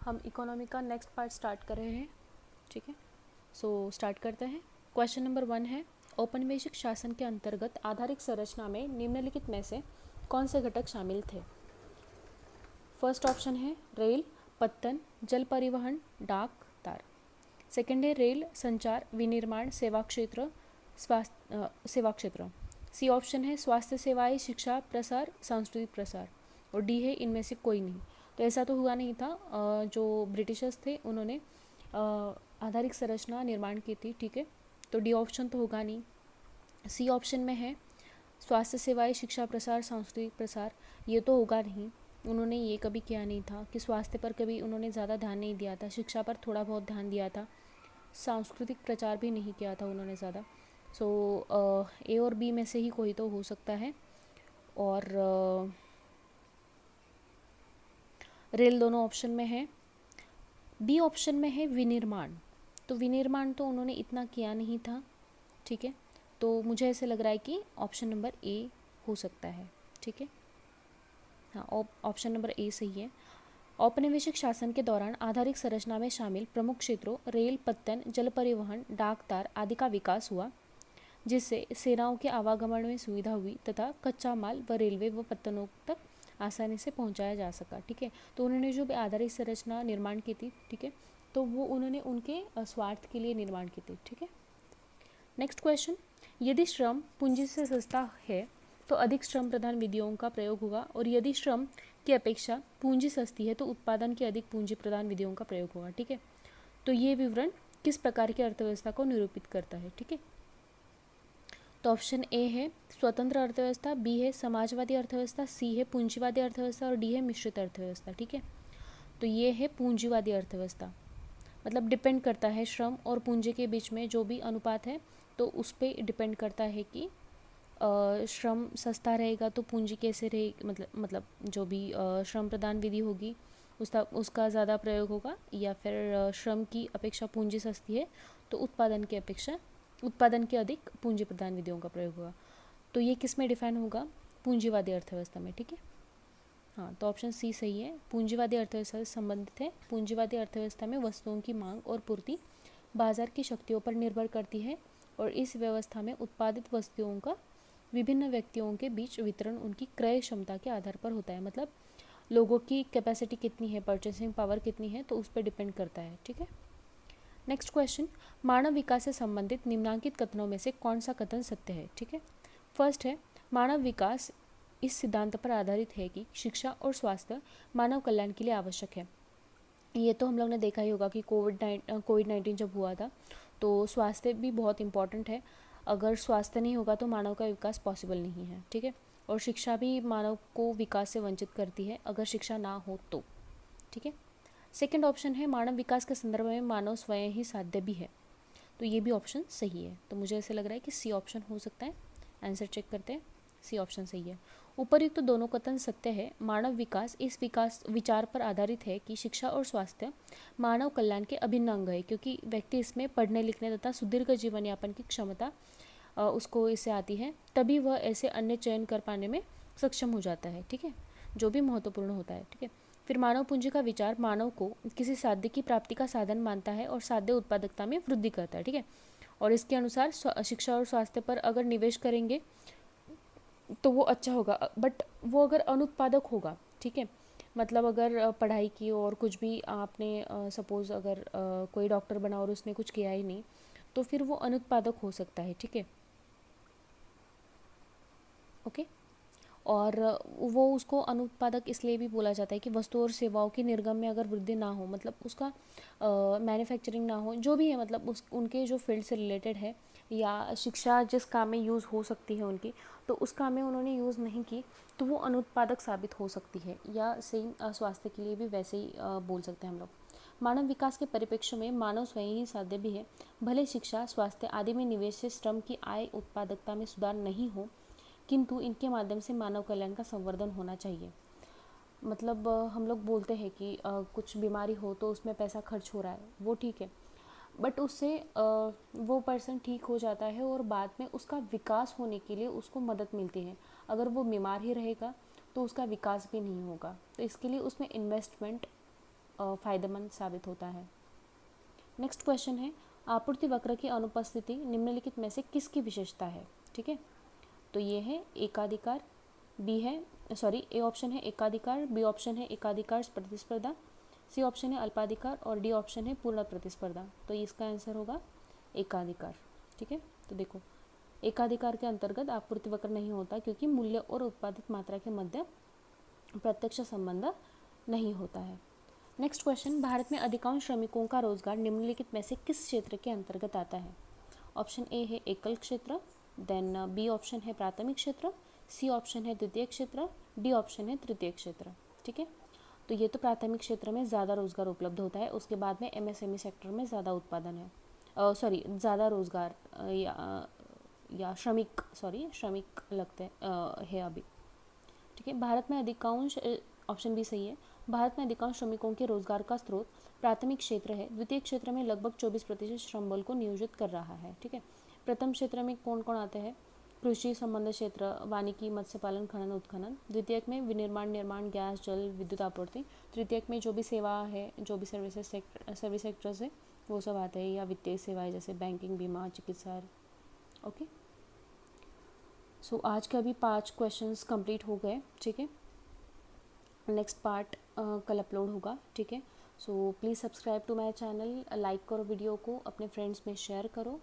हम इकोनॉमी का next part start कर रहे हैं। ठीक है, सो स्टार्ट करते हैं। क्वेश्चन नंबर 1 है, औपनिवेशिक शासन के अंतर्गत आधारिक संरचना में निम्नलिखित में से कौन से घटक शामिल थे? फर्स्ट ऑप्शन है रेल, पत्तन, जल परिवहन, डाक, तार। सेकेंड है रेल, संचार, विनिर्माण, सेवा क्षेत्र, सेवा क्षेत्र। सी ऑप्शन है स्वास्थ्य सेवाएं, शिक्षा प्रसार, सांस्कृतिक प्रसार। और डी है इनमें से कोई नहीं। तो ऐसा तो हुआ नहीं था, जो ब्रिटिशर्स थे उन्होंने आधारिक संरचना निर्माण की थी। ठीक है, तो डी ऑप्शन तो होगा नहीं। सी ऑप्शन में है स्वास्थ्य सेवाएं, शिक्षा प्रसार, सांस्कृतिक प्रसार, ये तो होगा नहीं। उन्होंने ये कभी किया नहीं था कि स्वास्थ्य पर कभी उन्होंने ज़्यादा ध्यान नहीं दिया था, शिक्षा पर थोड़ा बहुत ध्यान दिया था, सांस्कृतिक प्रचार भी नहीं किया था उन्होंने ज़्यादा। सो ए और बी में से ही कोई तो हो सकता है। और रेल दोनों ऑप्शन में है। बी ऑप्शन में है विनिर्माण, तो विनिर्माण तो उन्होंने इतना किया नहीं था। ठीक है, तो मुझे ऐसे लग रहा है कि ऑप्शन नंबर ए हो सकता है। ठीक है, हाँ, ऑप्शन नंबर ए सही है। औपनिवेशिक शासन के दौरान आधारिक संरचना में शामिल प्रमुख क्षेत्रों रेल, पत्तन, जल परिवहन, डाक, तार आदि का विकास हुआ, जिससे सेनाओं के आवागमन में सुविधा हुई तथा कच्चा माल व रेलवे व पत्तनों तक आसानी से पहुंचाया जा सका। ठीक है, तो उन्होंने जो भी आधारिक संरचना निर्माण की थी, ठीक है, तो वो उन्होंने उनके स्वार्थ के लिए निर्माण की थी। ठीक है, नेक्स्ट क्वेश्चन, यदि श्रम पूंजी से सस्ता है तो अधिक श्रम प्रधान विधियों का प्रयोग होगा, और यदि श्रम की अपेक्षा पूंजी सस्ती है तो उत्पादन की अधिक पूंजी प्रधान विधियों का प्रयोग होगा। ठीक है, तो ये विवरण किस प्रकार की अर्थव्यवस्था को निरूपित करता है? ठीक है, तो ऑप्शन ए है स्वतंत्र अर्थव्यवस्था, बी है समाजवादी अर्थव्यवस्था, सी है पूंजीवादी अर्थव्यवस्था और डी है मिश्रित अर्थव्यवस्था। ठीक है, तो ये है पूंजीवादी अर्थव्यवस्था। मतलब डिपेंड करता है श्रम और पूंजी के बीच में जो भी अनुपात है, तो उस पर डिपेंड करता है कि श्रम सस्ता रहेगा तो पूंजी कैसे रहेगी, मतलब जो भी श्रम प्रदान विधि होगी उसका ज़्यादा प्रयोग होगा, या फिर श्रम की अपेक्षा पूंजी सस्ती है तो उत्पादन के अधिक पूंजी प्रदान विधियों का प्रयोग होगा। तो ये किस में डिफाइन होगा? पूंजीवादी अर्थव्यवस्था में। ठीक है, हाँ, तो ऑप्शन सी सही है, पूंजीवादी अर्थव्यवस्था से संबंधित है। पूंजीवादी अर्थव्यवस्था में वस्तुओं की मांग और पूर्ति बाजार की शक्तियों पर निर्भर करती है, और इस व्यवस्था में उत्पादित वस्तुओं का विभिन्न व्यक्तियों के बीच वितरण उनकी क्रय क्षमता के आधार पर होता है। मतलब लोगों की कैपेसिटी कितनी है, परचेसिंग पावर कितनी है, तो उस पर डिपेंड करता है। ठीक है, नेक्स्ट क्वेश्चन, मानव विकास से संबंधित निम्नलिखित कथनों में से कौन सा कथन सत्य है? ठीक है, फर्स्ट है मानव विकास इस सिद्धांत पर आधारित है कि शिक्षा और स्वास्थ्य मानव कल्याण के लिए आवश्यक है। ये तो हम लोग ने देखा ही होगा कि कोविड-19 जब हुआ था तो स्वास्थ्य भी बहुत इम्पॉर्टेंट है। अगर स्वास्थ्य नहीं होगा तो मानव का विकास पॉसिबल नहीं है। ठीक है, और शिक्षा भी मानव को विकास से वंचित करती है अगर शिक्षा ना हो तो। ठीक है, सेकंड ऑप्शन है मानव विकास के संदर्भ में मानव स्वयं ही साध्य भी है, तो ये भी ऑप्शन सही है। तो मुझे ऐसे लग रहा है कि सी ऑप्शन हो सकता है। आंसर चेक करते हैं, सी ऑप्शन सही है। उपर्युक्त दोनों कथन सत्य है। मानव विकास इस विकास विचार पर आधारित है कि शिक्षा और स्वास्थ्य मानव कल्याण के अभिन्न अंग है, क्योंकि व्यक्ति इसमें पढ़ने लिखने तथा सुदीर्घ जीवन यापन की क्षमता उसको इससे आती है, तभी वह ऐसे अन्य चयन कर पाने में सक्षम हो जाता है। ठीक है, जो भी महत्वपूर्ण होता है। ठीक है, फिर मानव पूंजी का विचार मानव को किसी साध्य की प्राप्ति का साधन मानता है और साध्य उत्पादकता में वृद्धि करता है। ठीक है, और इसके अनुसार शिक्षा और स्वास्थ्य पर अगर निवेश करेंगे तो वो अच्छा होगा, बट वो अगर अनुत्पादक होगा, ठीक है, मतलब अगर पढ़ाई की और कुछ भी आपने सपोज़ अगर कोई डॉक्टर बना और उसने कुछ किया ही नहीं, तो फिर वो अनुत्पादक हो सकता है। ठीक है, ओके, और वो उसको अनुत्पादक इसलिए भी बोला जाता है कि वस्तु और सेवाओं की निर्गम में अगर वृद्धि ना हो, मतलब उसका मैन्युफैक्चरिंग ना हो, जो भी है, मतलब उस उनके जो फील्ड से रिलेटेड है, या शिक्षा जिस काम में यूज़ हो सकती है उनकी, तो उस काम में उन्होंने यूज़ नहीं की, तो वो अनुत्पादक साबित हो सकती है। या सेम स्वास्थ्य के लिए भी वैसे ही बोल सकते हैं हम लोग। मानव विकास के परिप्रेक्ष्य में मानव स्वयं ही साध्य भी है। भले शिक्षा, स्वास्थ्य आदि में निवेश से श्रम की आय उत्पादकता में सुधार नहीं हो, किंतु इनके माध्यम से मानव कल्याण का संवर्धन होना चाहिए। मतलब हम लोग बोलते हैं कि कुछ बीमारी हो तो उसमें पैसा खर्च हो रहा है, वो ठीक है, बट उससे वो पर्सन ठीक हो जाता है और बाद में उसका विकास होने के लिए उसको मदद मिलती है। अगर वो बीमार ही रहेगा तो उसका विकास भी नहीं होगा, तो इसके लिए उसमें इन्वेस्टमेंट फ़ायदेमंद साबित होता है। नेक्स्ट क्वेश्चन है, आपूर्ति वक्र की अनुपस्थिति निम्नलिखित में से किसकी विशेषता है? ठीक है, तो ये है एकाधिकार, बी है ए ऑप्शन है एकाधिकार, बी ऑप्शन है एकाधिकार प्रतिस्पर्धा, सी ऑप्शन है अल्पाधिकार और डी ऑप्शन है पूर्ण प्रतिस्पर्धा। तो इसका आंसर होगा एकाधिकार। ठीक है, तो देखो एकाधिकार के अंतर्गत आपूर्ति वक्र नहीं होता क्योंकि मूल्य और उत्पादित मात्रा के मध्य प्रत्यक्ष संबंध नहीं होता है। नेक्स्ट क्वेश्चन, भारत में अधिकांश श्रमिकों का रोजगार निम्नलिखित में से किस क्षेत्र के अंतर्गत आता है? ऑप्शन ए है एकल क्षेत्र, देन बी ऑप्शन है प्राथमिक क्षेत्र, सी ऑप्शन है द्वितीय क्षेत्र, डी ऑप्शन है तृतीय क्षेत्र। ठीक है, तो ये तो प्राथमिक क्षेत्र में ज़्यादा रोजगार उपलब्ध होता है, उसके बाद में एमएसएमई सेक्टर में ज़्यादा उत्पादन है, ज़्यादा रोजगार या श्रमिक लगते है अभी। ठीक है, भारत में अधिकांश ऑप्शन भी सही है, भारत में अधिकांश श्रमिकों के रोजगार का स्रोत प्राथमिक क्षेत्र है। द्वितीय क्षेत्र में लगभग 24% श्रम बल को नियोजित कर रहा है। ठीक है, प्रथम क्षेत्र में कौन कौन आते हैं? कृषि संबंध क्षेत्र, वानिकी, मत्स्य पालन, खनन उत्खनन। द्वितीयक में विनिर्माण, निर्माण, गैस, जल, विद्युत आपूर्ति। तृतीयक में जो भी सेवा है, जो भी सर्विस सेक्टर्स है वो सब आते हैं, या वित्तीय सेवाएं जैसे बैंकिंग, बीमा, चिकित्सा। ओके, सो आज के अभी 5 क्वेश्चंस कंप्लीट हो गए। ठीक है, नेक्स्ट पार्ट कल अपलोड होगा। ठीक है, so please subscribe to my channel, like करो वीडियो को, अपने फ्रेंड्स में शेयर करो।